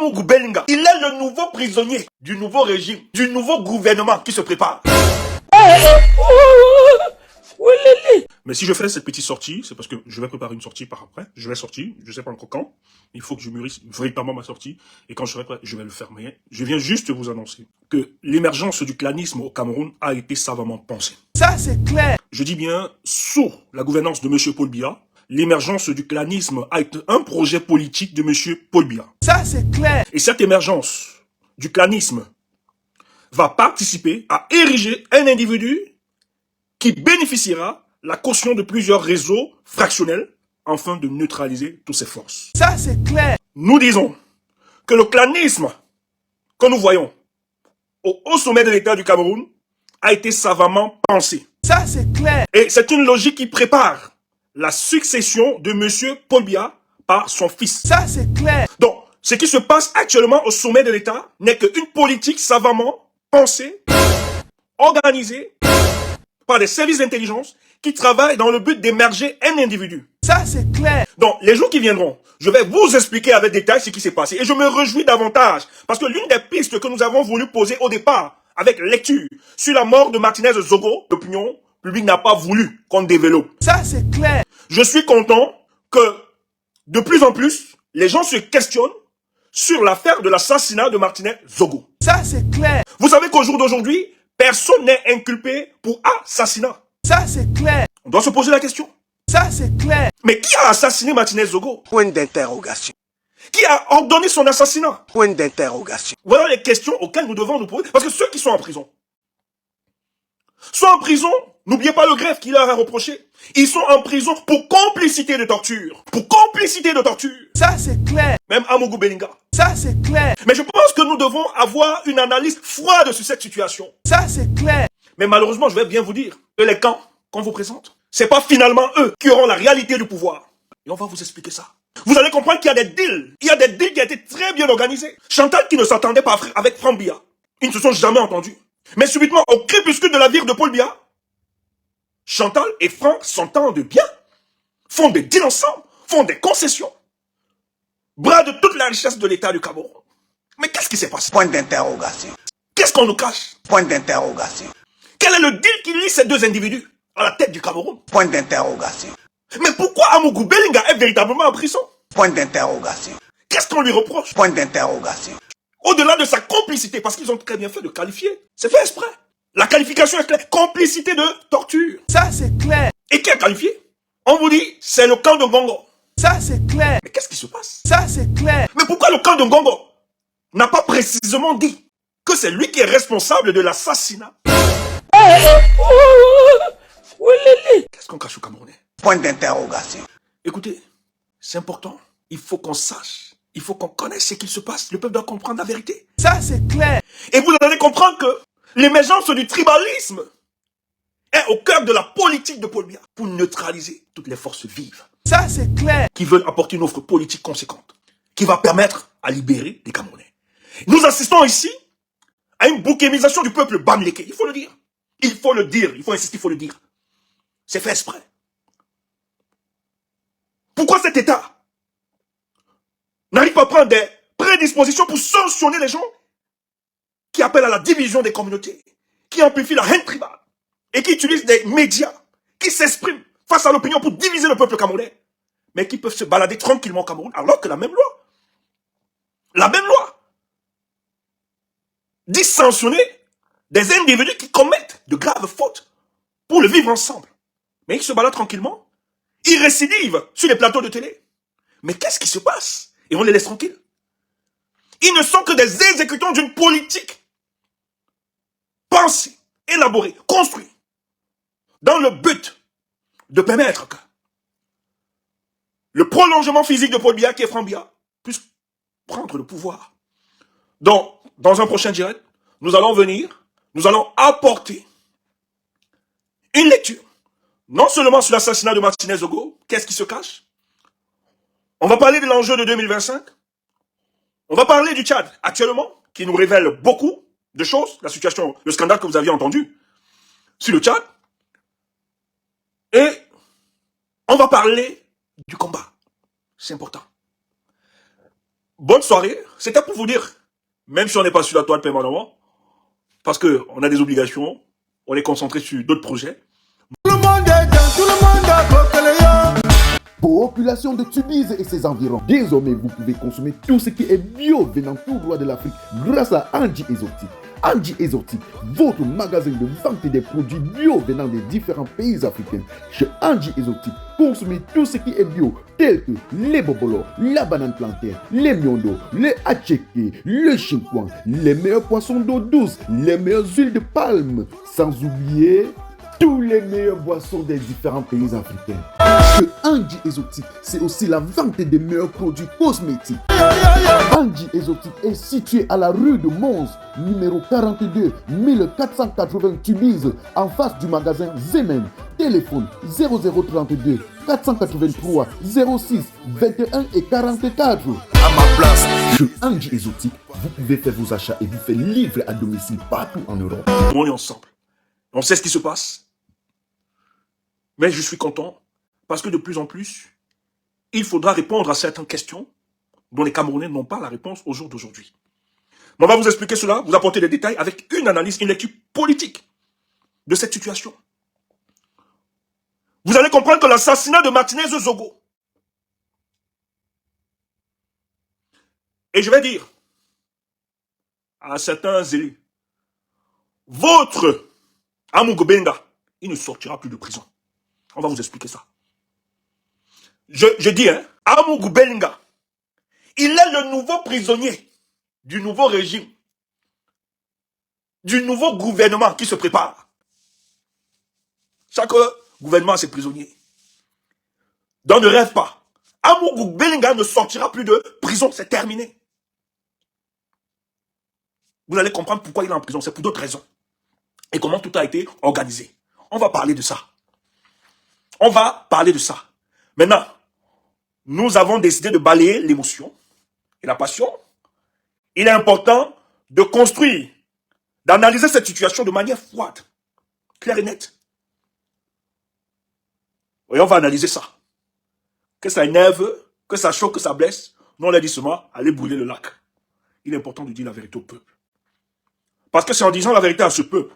Amougou Belinga, il est le nouveau prisonnier du nouveau régime, du nouveau gouvernement qui se prépare. Mais si je fais cette petite sortie, c'est parce que je vais préparer une sortie par après. Je vais sortir, je ne sais pas encore quand. Il faut que je mûrisse véritablement ma sortie. Et quand je serai prêt, je vais le faire. Mais je viens juste vous annoncer que l'émergence du clanisme au Cameroun a été savamment pensée. Ça, c'est clair. Je dis bien, sous la gouvernance de M. Paul Biya, l'émergence du clanisme a été un projet politique de M. Paul Biya. Ça, c'est clair. Et cette émergence du clanisme va participer à ériger un individu qui bénéficiera la caution de plusieurs réseaux fractionnels afin de neutraliser toutes ces forces. Ça, c'est clair. Nous disons que le clanisme que nous voyons au haut sommet de l'État du Cameroun a été savamment pensé. Ça, c'est clair. Et c'est une logique qui prépare la succession de M. Paul Biya par son fils. Ça, c'est clair. Donc, ce qui se passe actuellement au sommet de l'État n'est qu'une politique savamment pensée, organisée par des services d'intelligence qui travaillent dans le but d'émerger un individu. Ça, c'est clair. Donc, les jours qui viendront, je vais vous expliquer avec détail ce qui s'est passé. Et je me réjouis davantage, parce que l'une des pistes que nous avons voulu poser au départ, avec lecture, sur la mort de Martinez Zogo, l'opinion publique n'a pas voulu qu'on développe. Ça, c'est clair. Je suis content que, de plus en plus, les gens se questionnent sur l'affaire de l'assassinat de Martinez Zogo. Ça, c'est clair. Vous savez qu'au jour d'aujourd'hui, personne n'est inculpé pour assassinat. Ça, c'est clair. On doit se poser la question. Ça, c'est clair. Mais qui a assassiné Martinez Zogo? Point d'interrogation. Qui a ordonné son assassinat? Point d'interrogation. Voilà les questions auxquelles nous devons nous poser. Parce que ceux qui sont en prison sont en prison, n'oubliez pas le greffe qui leur a reproché. Ils sont en prison pour complicité de torture. Pour complicité de torture. Ça, c'est clair. Même Amougou Belinga. Ça, c'est clair. Mais je pense que nous devons avoir une analyse froide sur cette situation. Ça, c'est clair. Mais malheureusement, je vais bien vous dire que les camps qu'on vous présente, c'est pas finalement eux qui auront la réalité du pouvoir. Et on va vous expliquer ça. Vous allez comprendre qu'il y a des deals. Il y a des deals qui ont été très bien organisés. Chantal qui ne s'entendait pas avec Franck Biya. Ils ne se sont jamais entendus. Mais subitement, au crépuscule de la vie de Paul Biya, Chantal et Franck s'entendent bien. Font des deals ensemble. Font des concessions. Bras de toute la richesse de l'État du Cameroun. Mais qu'est-ce qui s'est passé? Point d'interrogation. Qu'est-ce qu'on nous cache? Point d'interrogation. Quel est le deal qui lie ces deux individus à la tête du Cameroun? Point d'interrogation. Mais pourquoi Amougou Belinga est véritablement en prison? Point d'interrogation. Qu'est-ce qu'on lui reproche? Point d'interrogation. Au-delà de sa complicité, parce qu'ils ont très bien fait de qualifier. C'est fait exprès. La qualification est claire. Complicité de torture. Ça, c'est clair. Et qui a qualifié? On vous dit, c'est le camp de Ngongo. Ça, c'est clair. Mais qu'est-ce qui se passe? Ça, c'est clair. Mais pourquoi le camp de Ngongo n'a pas précisément dit que c'est lui qui est responsable de l'assassinat? Qu'est-ce qu'on cache au Camerounais? Point d'interrogation. Écoutez, c'est important. Il faut qu'on sache. Il faut qu'on connaisse ce qu'il se passe. Le peuple doit comprendre la vérité. Ça, c'est clair. Et vous allez comprendre que l'émergence du tribalisme est au cœur de la politique de Paul Biya pour neutraliser toutes les forces vives Ça, c'est clair. qui veulent apporter une offre politique conséquente qui va permettre à libérer les Camerounais. Nous assistons ici à une bouquémisation du peuple bamléké. Il faut le dire. Il faut le dire. Il faut insister, il faut le dire. C'est fait exprès. Pourquoi cet État n'arrive pas à prendre des prédispositions pour sanctionner les gens qui appellent à la division des communautés, qui amplifient la haine tribale et qui utilisent des médias qui s'expriment face à l'opinion pour diviser le peuple camerounais, mais qui peuvent se balader tranquillement au Cameroun, alors que la même loi dit sanctionner des individus qui commettent de graves fautes pour le vivre ensemble. Mais ils se baladent tranquillement, ils récidivent sur les plateaux de télé. Mais qu'est-ce qui se passe? Et on les laisse tranquilles. Ils ne sont que des exécutants d'une politique pensée, élaborée, construite, dans le but de permettre que le prolongement physique de Paul Biya, qui est Franck Biya, puisse prendre le pouvoir. Donc, dans un prochain direct, nous allons apporter une lecture, non seulement sur l'assassinat de Martinez Zogo, qu'est-ce qui se cache? On va parler de l'enjeu de 2025. On va parler du Tchad, actuellement, qui nous révèle beaucoup de choses, la situation, le scandale que vous aviez entendu sur le Tchad. Et on va parler du combat. C'est important. Bonne soirée. C'était pour vous dire, même si on n'est pas sur la toile permanemment, parce qu'on a des obligations, on est concentré sur d'autres projets. Tout le monde est dans, tout le monde a Bokelea. Population de Tubize et ses environs. Désormais, vous pouvez consommer tout ce qui est bio venant tout droit de l'Afrique grâce à Angie Exotique. Angie Exotique, votre magasin de vente des produits bio venant des différents pays africains. Chez Angie Exotique, consommez tout ce qui est bio, tel que les bobolos, la banane plantaire, les miondo, les acheke, le chinkouan, les meilleurs poissons d'eau douce, les meilleures huiles de palme, sans oublier tous les meilleures boissons des différents pays africains. Que Angie Exotique, c'est aussi la vente des meilleurs produits cosmétiques. Angie Exotique est situé à la rue de Mons, numéro 42, 1480 Tubize, en face du magasin Zemen. Téléphone 0032 483 06 21 et 44. À ma place. Chez Angie Exotique, vous pouvez faire vos achats et vous faire livrer à domicile partout en Europe. On est ensemble. On sait ce qui se passe. Mais je suis content parce que de plus en plus, il faudra répondre à certaines questions dont les Camerounais n'ont pas la réponse au jour d'aujourd'hui. Mais on va vous expliquer cela, vous apporter des détails avec une analyse, une lecture politique de cette situation. Vous allez comprendre que l'assassinat de Martinez Zogo, et je vais dire à certains élus, votre Amougou Benga, il ne sortira plus de prison. On va vous expliquer ça. Je dis, hein, Amougou Benga, il est le nouveau prisonnier du nouveau régime, du nouveau gouvernement qui se prépare. Chaque gouvernement a ses prisonniers. Donc ne rêve pas. Amougou Benga ne sortira plus de prison, c'est terminé. Vous allez comprendre pourquoi il est en prison, c'est pour d'autres raisons. Et comment tout a été organisé. On va parler de ça. On va parler de ça. Maintenant, nous avons décidé de balayer l'émotion et la passion. Il est important de construire, d'analyser cette situation de manière froide, claire et nette. Et on va analyser ça. Que ça énerve, que ça choque, que ça blesse. Nous, on l'a dit seulement, allez brûler le lac. Il est important de dire la vérité au peuple. Parce que c'est en disant la vérité à ce peuple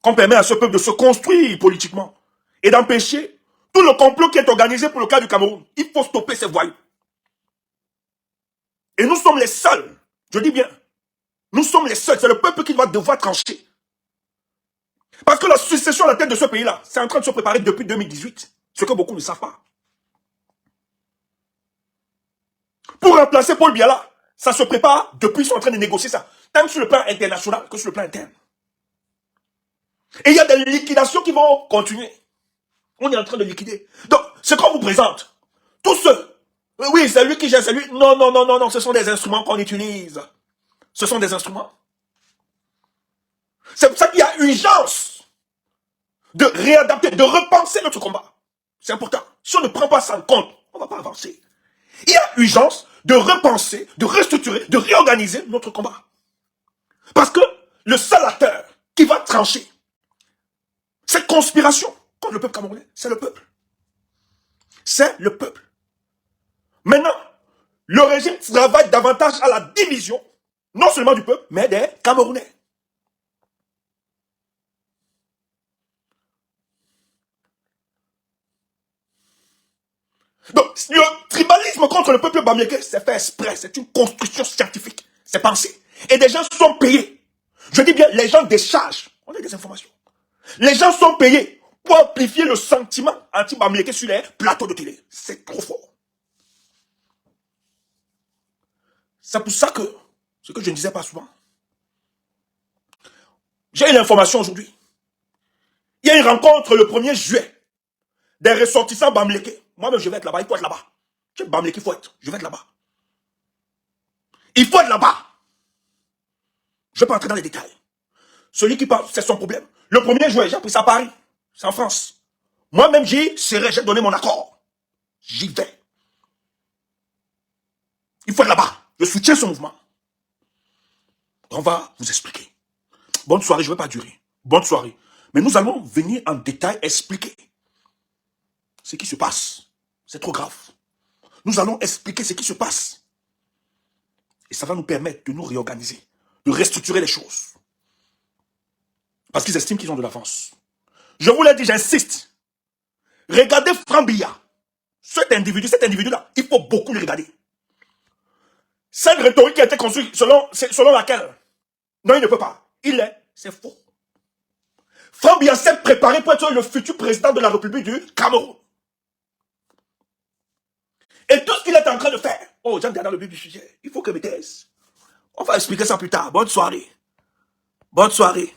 qu'on permet à ce peuple de se construire politiquement et d'empêcher tout le complot qui est organisé pour le cas du Cameroun. Il faut stopper ces voyous. Et nous sommes les seuls, je dis bien, nous sommes les seuls, c'est le peuple qui va devoir trancher. Parce que la succession à la tête de ce pays-là, c'est en train de se préparer depuis 2018, ce que beaucoup ne savent pas. Pour remplacer Paul Biya, ça se prépare depuis, ils sont en train de négocier ça, tant sur le plan international que sur le plan interne. Et il y a des liquidations qui vont continuer. On est en train de liquider. Donc, ce qu'on vous présente, tous ceux, oui, c'est lui qui gère, c'est lui. Non, non, non, non, non, ce sont des instruments qu'on utilise. Ce sont des instruments. C'est pour ça qu'il y a urgence de réadapter, de repenser notre combat. C'est important. Si on ne prend pas ça en compte, on ne va pas avancer. Il y a urgence de repenser, de restructurer, de réorganiser notre combat. Parce que le seul acteur qui va trancher cette conspiration contre le peuple camerounais, c'est le peuple. C'est le peuple. Maintenant, le régime travaille davantage à la division, non seulement du peuple, mais des Camerounais. Donc, le tribalisme contre le peuple bamileke, c'est fait exprès, c'est une construction scientifique, c'est pensé. Et des gens sont payés. Je dis bien, les gens déchargent. On a des informations. Les gens sont payés pour amplifier le sentiment anti-bamileke sur les plateaux de télé. C'est trop fort. C'est pour ça que, ce que je ne disais pas souvent, j'ai une information aujourd'hui. Il y a une rencontre le 1er juillet des ressortissants bamileke. Moi-même, je vais être là-bas, il faut être là-bas. Je bamileke, il faut être, je vais être là-bas. Il faut être là-bas. Je ne vais pas entrer dans les détails. Celui qui parle, c'est son problème. Le 1er juillet, j'ai appris ça à Paris. C'est en France. Moi-même, j'ai donné mon accord. J'y vais. Il faut être là-bas. Je soutiens ce mouvement. On va vous expliquer. Bonne soirée, je ne vais pas durer. Bonne soirée. Mais nous allons venir en détail expliquer ce qui se passe. C'est trop grave. Nous allons expliquer ce qui se passe. Et ça va nous permettre de nous réorganiser, de restructurer les choses. Parce qu'ils estiment qu'ils ont de l'avance. Je vous l'ai dit, j'insiste. Regardez Frambia. Cet individu-là, il faut beaucoup le regarder. Cette rhétorique qui a été construite selon laquelle, non, il ne peut pas. C'est faux. Frambia s'est préparé pour être le futur président de la République du Cameroun. Et tout ce qu'il est en train de faire, j'aime bien dans le but du sujet, il faut que me taise. On va expliquer ça plus tard. Bonne soirée. Bonne soirée.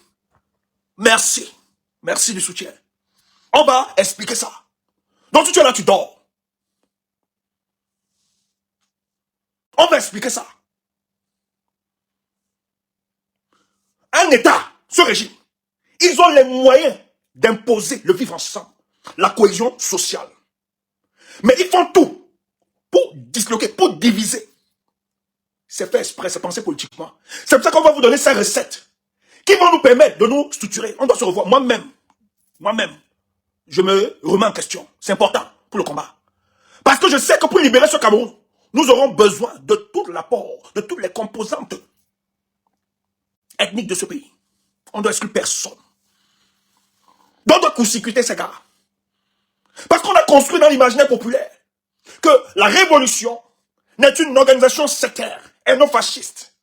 Merci. Merci du soutien. On va expliquer ça. Donc, si tu es là, tu dors. On va expliquer ça. Un État, ce régime, ils ont les moyens d'imposer le vivre ensemble, la cohésion sociale. Mais ils font tout pour disloquer, pour diviser. C'est fait exprès, c'est pensé politiquement. C'est pour ça qu'on va vous donner ces recettes qui vont nous permettre de nous structurer. On doit se revoir. Moi-même, je me remets en question. C'est important pour le combat. Parce que je sais que pour libérer ce Cameroun, nous aurons besoin de tout l'apport, de toutes les composantes ethniques de ce pays. On ne doit exclure personne. Donc on doit court-circuiter ces gars. Parce qu'on a construit dans l'imaginaire populaire que la révolution n'est une organisation sectaire et non fasciste.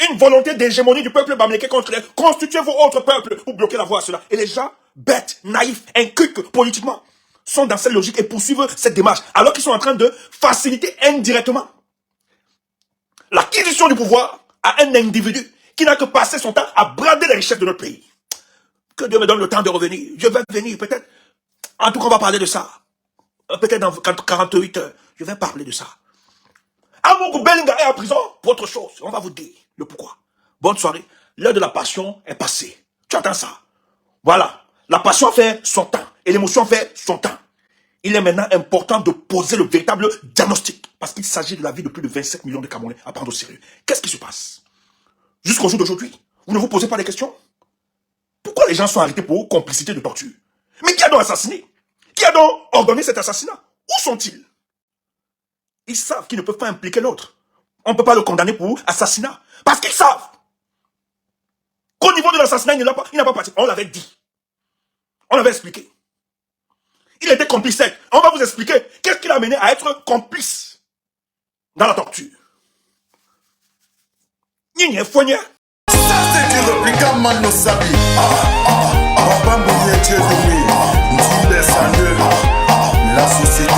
Une volonté d'hégémonie du peuple bamileke contre les... Constituez-vous autres peuples pour bloquer la voie à cela. Et les gens, bêtes, naïfs, incultes politiquement, sont dans cette logique et poursuivent cette démarche, alors qu'ils sont en train de faciliter indirectement l'acquisition du pouvoir à un individu qui n'a que passé son temps à brader les richesses de notre pays. Que Dieu me donne le temps de revenir. Je vais venir, peut-être. En tout cas, on va parler de ça. Peut-être dans 48 heures, je vais parler de ça. Amougou Belinga est en prison pour autre chose. On va vous dire le pourquoi. Bonne soirée. L'heure de la passion est passée. Tu entends ça? Voilà. La passion fait son temps. Et l'émotion fait son temps. Il est maintenant important de poser le véritable diagnostic. Parce qu'il s'agit de la vie de plus de 27 millions de Camerounais à prendre au sérieux. Qu'est-ce qui se passe? Jusqu'au jour d'aujourd'hui, vous ne vous posez pas des questions? Pourquoi les gens sont arrêtés pour complicité de torture? Mais qui a donc assassiné? Qui a donc ordonné cet assassinat? Où sont-ils? Ils savent qu'ils ne peuvent pas impliquer l'autre. On ne peut pas le condamner pour assassinat. Parce qu'ils savent qu'au niveau de l'assassinat, il n'a pas participé. On l'avait dit. On l'avait expliqué. Il était complice. On va vous expliquer qu'est-ce qui l'a amené à être complice dans la torture. Nini est foigné. Ça c'est que le brigand man no sabi. Papa Mbouye Dieu de lui. Nous descendons. La société